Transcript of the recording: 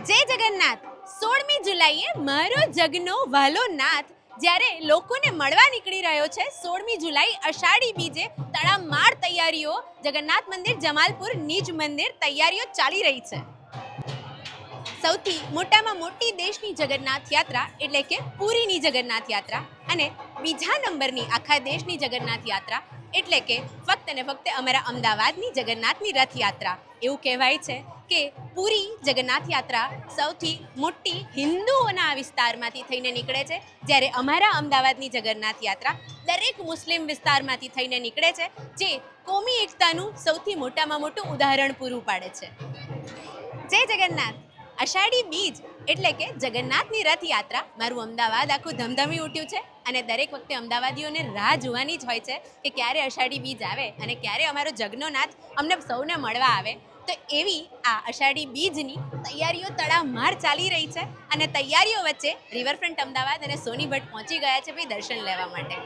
જય જગન્નાથ. 16મી જુલાઈએ મારો જગનો વાલો નાથ જ્યારે લોકોને મળવા નીકળી રહ્યો છે. 16મી જુલાઈ અષાઢી બીજે તડામાર તૈયારીઓ જગન્નાથ મંદિર જમાલપુર નિજ મંદિર તૈયારીઓ ચાલી રહી છે. સૌથી મોટામાં મોટી દેશની જગન્નાથ યાત્રા એટલે કે પુરીની જગન્નાથ યાત્રા અને બીજા નંબરની આખા દેશની જગન્નાથ યાત્રા એટલે કે ફક્ત ને ફક્ત અમારા અમદાવાદની જગન્નાથની રથયાત્રા. એવું કહેવાય છે કે પુરી જગન્નાથ યાત્રા સૌથી મોટી હિન્દુઓના વિસ્તારમાંથી થઈને નીકળે છે, જ્યારે અમારા અમદાવાદની જગન્નાથ યાત્રા દરેક મુસ્લિમ વિસ્તારમાંથી થઈને નીકળે છે, જે કોમી એકતાનું સૌથી મોટામાં મોટું ઉદાહરણ પૂરું પાડે છે. જય જગન્નાથ. અષાઢી બીજ એટલે કે જગન્નાથની રથયાત્રા મારું અમદાવાદ આખું ધમધમી ઉઠ્યું છે અને દરેક વખતે અમદાવાદીઓને રાહ જોવાની જ હોય છે કે ક્યારે અષાઢી બીજ આવે અને ક્યારે અમારો જગનો નાથ અમને સૌને મળવા આવે. તો એવી આ અષાઢી બીજની તૈયારીઓ તડામાર ચાલી રહી છે અને તૈયારીઓ વચ્ચે રિવરફ્રન્ટ અમદાવાદ અને સોની ભટ્ટ પહોંચી ગયા છે ભાઈ દર્શન લેવા માટે.